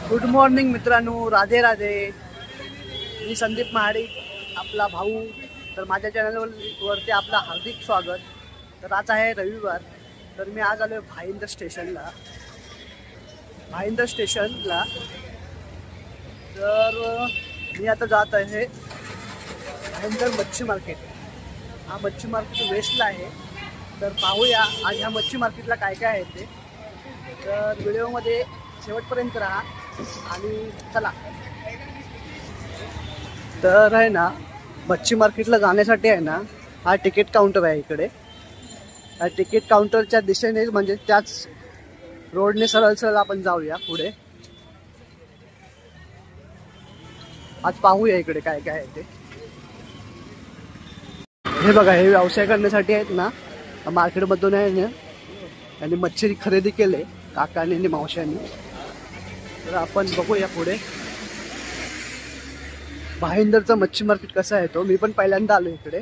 Good morning मित्रांनो, राधे राधे. मी संदीप महाडिक, आपला भाऊ. तर माझ्या चॅनलवरती आपलं हार्दिक स्वागत. तर आज आहे रविवार. तर मी आज आलो भाईंदर स्टेशनला. तर मी आता जात आहे भाईंदर मच्छी मार्केट. हा मच्छी मार्केट वेस्टला आहे. तर पाहूया आज ह्या मच्छी मार्केटला काय काय आहे ते. तर व्हिडिओमध्ये शेवटपर्यंत राहा आणि चला. तर आहे ना, मच्छी मार्केटला जाण्यासाठी आहे ना, हा तिकीट काउंटर आहे इकडे. हा तिकीट काउंटरच्या दिशेने म्हणजे त्याच रोडने सरळ सरळ आपण जाऊया पुढे. आज पाहूया इकडे काय काय आहे ते. हे बघा, हे व्यवसाय करण्यासाठी आहेत ना, मार्केटमधून आहे ना, यांनी मच्छी खरेदी केले काकांनी आणि मावशांनी. तर आपण बघूया पुढे भाईंदरचं मच्छी मार्केट कसं आहे तो. मी पण पहिल्यांदा आलो इकडे.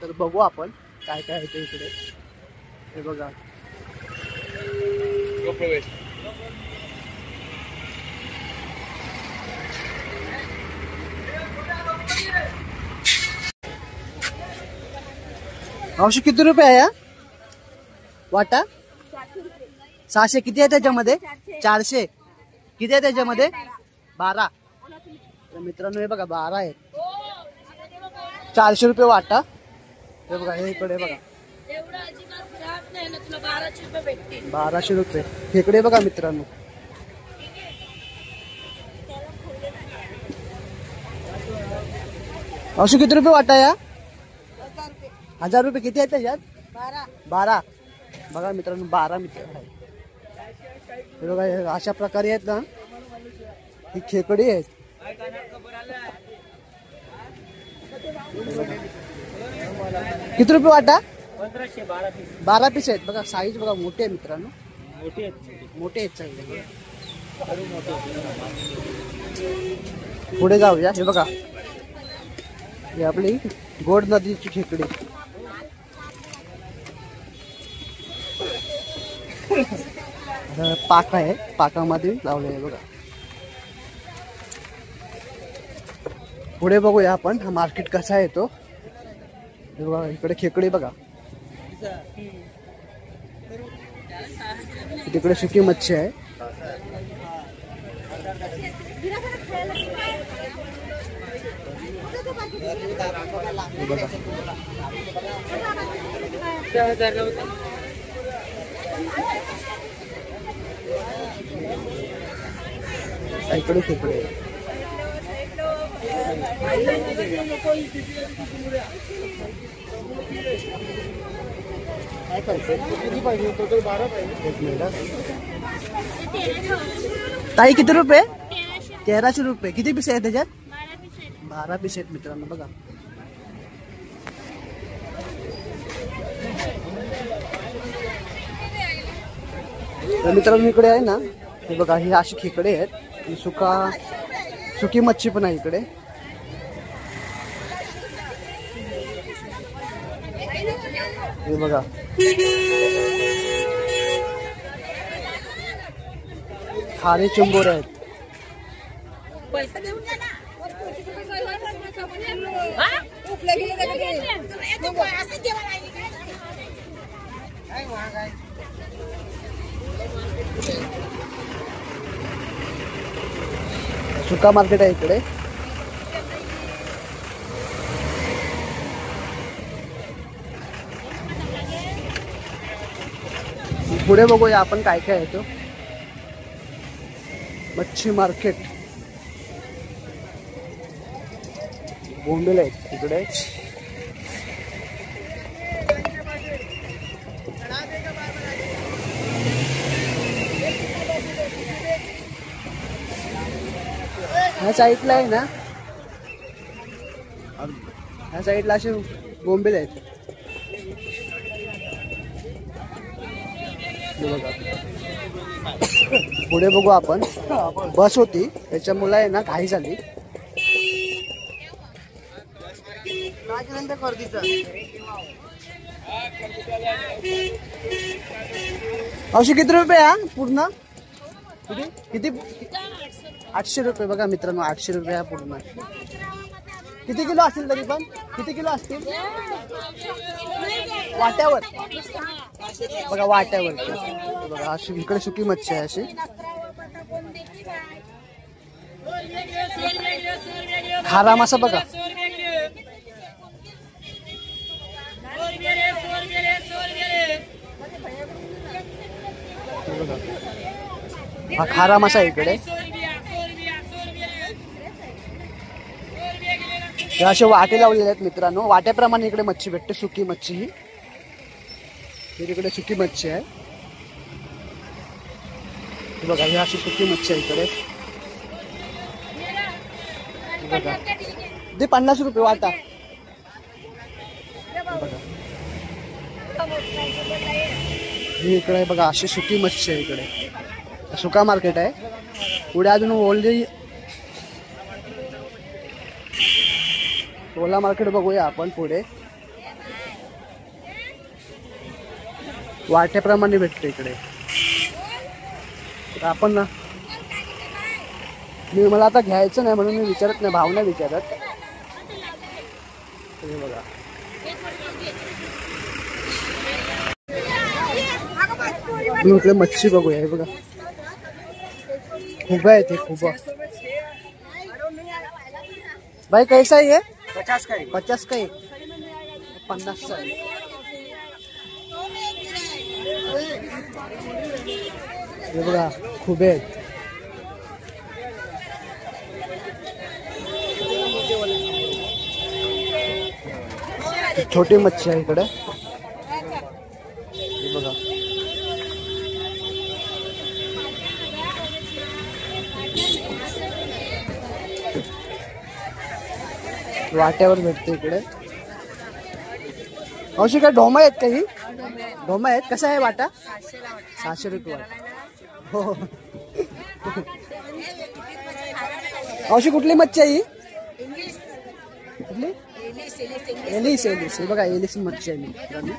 तर बघू आपण काय काय आहे ते इकडे. हे बघा, मावशी किती रुपये आहे वाटा? 600. किती आहे त्याच्यामध्ये? 400. किती आहे त्याच्यामध्ये? 12. तर मित्रांनो हे बघा, 12 आहे. 400 रुपये वाटा. हे बघा, हे इकडे बघा 1200 रुपये. खेकडे बघा मित्रांनो. मावशी किती रुपये वाटा या? 1000 रुपये. किती आहे त्याच्यात? 12. बघा मित्रांनो, 12 मित्र आहे. हे बघा, अशा प्रकारे आहेत ना ही खेकडी आहेत. किती रुपये वाटा? 12 पीस आहेत. बघा साईज बघा, मोठे आहे मित्रांनो, मोठे आहेत चांगले. पुढे जाऊया. हे बघा, ही आपली गोड नदीची खेकडी. पाक आहे, पाकामध्ये लावले आहे बघा. पुढे बघूया आपण हा मार्केट कसा आहे तो. बघा इकडे खेकडे बघा, तिकडे सुकी मच्छी आहे. इकडे खेकडे. ताई किती रुपये? 1300 रुपये. किती पीस आहे त्याच्यात? 12 पीस आहेत मित्रांनो. बघा तर मित्रांनो इकडे आहे ना, हे बघा, ही अशी खेकडे आहेत. सुकी मच्छी पण आहे इकडे. हे बघा, खारे चिंबोर आहेत. सुका मार्केट आहे इकडे. पुढे बघूया आपण काय काय आहे तो. मच्छी मार्केट. बोंबील आहेत इकडे. ह्या साईडला आहे ना, ह्या साईडला असे बोंबील आहेत. पुढे बघू आपण. बस होती त्याच्यामुळे आहे ना घाई झाली. औषध किती रुपये पूर्ण? किती 800 रुपये बघा मित्रांनो, 800 रुपये हा पूर्ण. किती किलो असतील तरी पण? किती किलो असतील वाट्यावर? बघा वाट्यावर बघा अशी इकडे सुकी मच्छी आहे अशी. खारा मासा बघा, हा खारा मासा इकडे. असे वाटे लावलेले आहेत मित्रांनो, वाट्याप्रमाणे इकडे मच्छी भेटते, सुकी मच्छी ही. इकडे सुकी मच्छी आहे बघा, ही अशी सुकी मच्छी आहे इकडे बघा. ते 50 रुपये वाटा बघा. ही इकडे बघा अशी सुकी मच्छी आहे इकडे, सुका मार्केट आहे. पुढे अजून ओला मार्केट बघूया आपण पुढे. वाट्याप्रमाणे भेटते इकडे आपण ना. मला आता घ्यायचं नाही म्हणून मी विचारत नाही, भाव नाही विचारत. हे बघा मी इकडे मच्छी बघूया. हे बघा खुबा आहे, ते खुबा. भाई कैसा है ये? 50 का 50 का 50 का. हे बघा खुबे आहेत. छोटी मच्छी आहे इकडे. हे बघा वाट्यावर भेटते इकडे. अशी काय ढोमा आहेत काही? ढोमा आहेत. कसा आहे वाटा? 600 रुपये वाटा. हो अशी कुठली मच्छी आहे ही? कुठली? एलिस. एलिस बघा, एलिस मच्छी आहे मित्रांनो.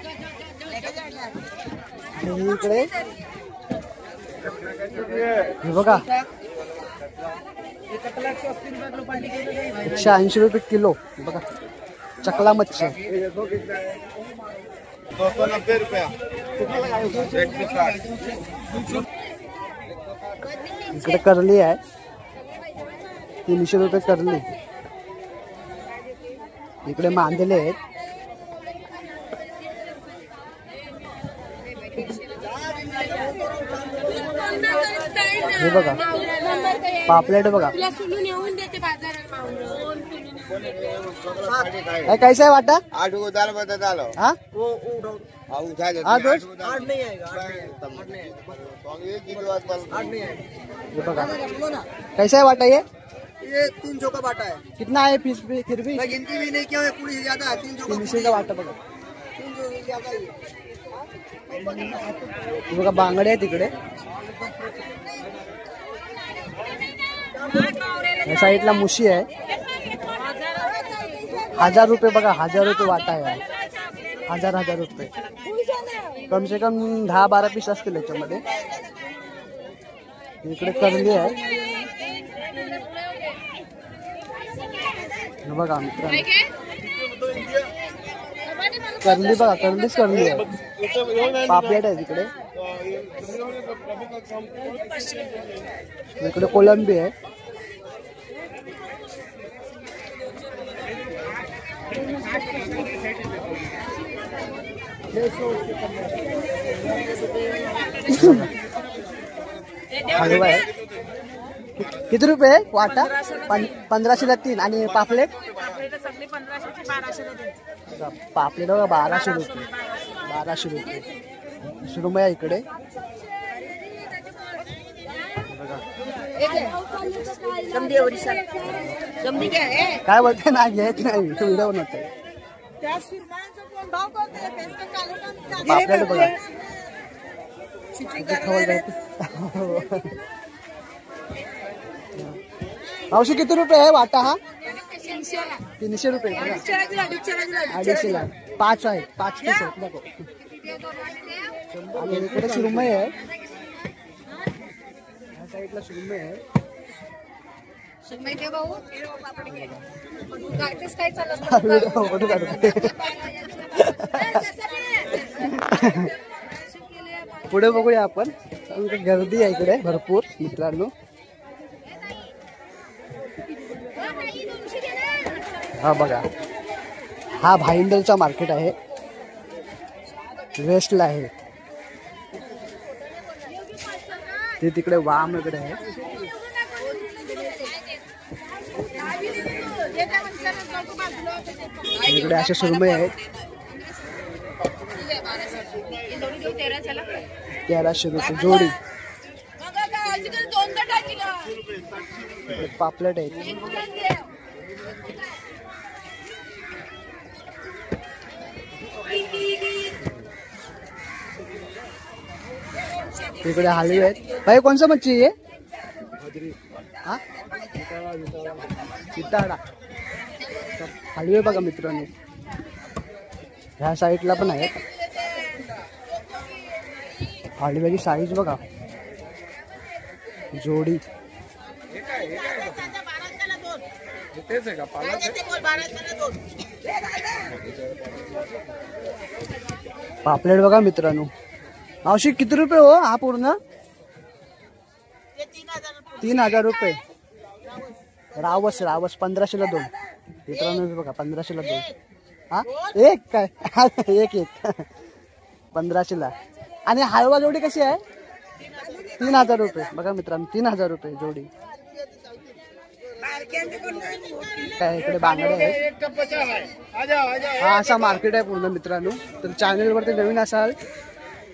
आणि इकडे हे बघा 180 रुपये किलो बघा, चकला मच्छी. 290 रुपया. इकडे करली आहे 300 रुपये करली. इकडे मांदले आहेत. हे बघा पापलेट बघा. कैसा है वाटा? 8 को दाल बता डालो. हाँ उठा दे. 8 नहीं आएगा. 8 नहीं आएगा. ये बघा कैसा है वाटा? ये 300 का बाटा है. कितना है फीस भी? फिर भी मैं गिनती भी नहीं किया, पूरी से ज्यादा है. 300 का वाटा बघा. 300 से ज्यादा ही. बघा बांगडे आहेत तिकडे. या साईडला मुशी आहे. 1000 रुपये बघा, 1000 रुपये वाटा आहे. 1000 रुपये. कम से कम 10-12 पीस असतील याच्यामध्ये. इकडे करली आहे बघा मित्रांनो. करली बघा, करलीच करली आहे. पापलेट आहे तिकडे. इकडे कोलंबी आहे. हलवा आहे. किती रुपये वाटा? 1500ला 3. आणि पापलेट? पापलेट बघा 1200 रुपये. 1200 रुपये. सुरमई आहे इकडे. काय बोलते ना, घेत नाही व्हिडिओ बनवते. पापलेट बघा. मावशी किती रुपये आहे वाटा हा? 300 रुपये. 250ला 5 आहेत. 5 पीस आहेत बघो. आणि इकडे सुरमई आहे. साईडला सुरमई आहे. सुरमई दे भाऊ. तेच काय चाललं पुढे बघूया आपण. गर्दी आहे इकडे भरपूर मित्रांनो. हा बघा, हा भाईंदरचा मार्केट आहे, वेस्टला आहे. ते तिकडे वाम वगैरे आहे. इकडे असे सुरमई आहेत. 1300 रुपये जोडी. पापलेट आहेत. इकडे हलवे आहेत. भाई कोणसा मच्छी आहे? हा चिताडा. हलवे बघा मित्रांनो, ह्या साईडला पण आहेत. हलव्याची साईज बघा, जोडी. पापलेट बघा मित्रांनो. मावशी किती रुपये हो हा पूर्ण? 3000 रुपये. रावस 1500ला 2 मित्रांनो. बघा 1500ला 2. हा एक काय एक 1500ला. आणि हलवा जोडी कशी आहे? 3000 रुपये. बघा मित्रांनो 3000 रुपये जोडी. काय इकडे बांगडे आहेत. हा असा मार्केट आहे पूर्ण मित्रांनो. तर चॅनलवरती नवीन असाल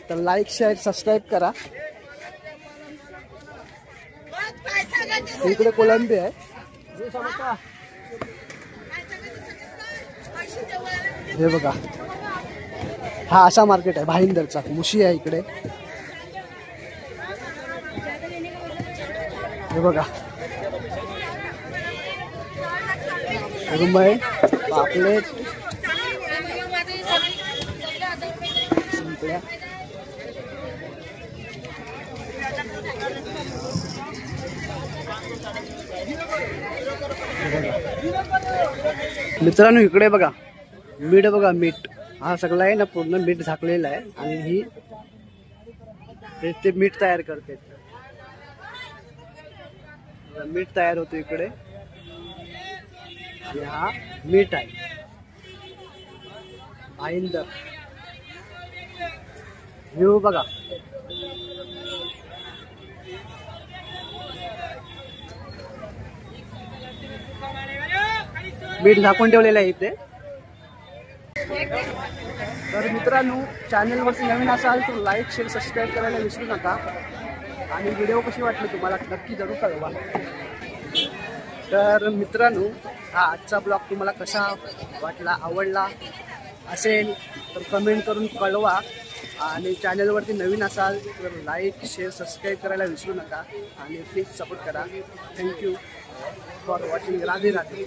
तर लाईक शेअर सबस्क्राईब करा. इकडे कोलंबी आहे. हे बघा, हा असा मार्केट आहे भाईंदरचा. मुशी आहे इकडे. हे बघा सुरमई, पापलेट, शिंपल्या. मित्रांनो इकडे बघा मीठ. बघा मीठ हा सगळा आहे ना पूर्ण मीठ झाकलेला आहे. आणि ही ते मीठ तयार करते. मीठ तयार होतो इकडे. हा मीठ आहे भाईंदर. व्ह्यू बघा. मीठ झाकून ठेवलेलं आहे इथे. तर मित्रांनो चॅनलवरती नवीन असाल तर लाईक शेअर सबस्क्राईब करायला विसरू नका. आणि व्हिडिओ कशी वाटली तुम्हाला नक्की जरूर कळवा. तर मित्रांनो हा आजचा ब्लॉग तुम्हाला कसा वाटला, आवडला असेल तर कमेंट करून कळवा. आणि चॅनलवरती नवीन असाल तर लाईक शेअर सबस्क्राईब करायला विसरू नका. आणि प्लीज सपोर्ट करा. Thank you for watching. Radhe Radhe.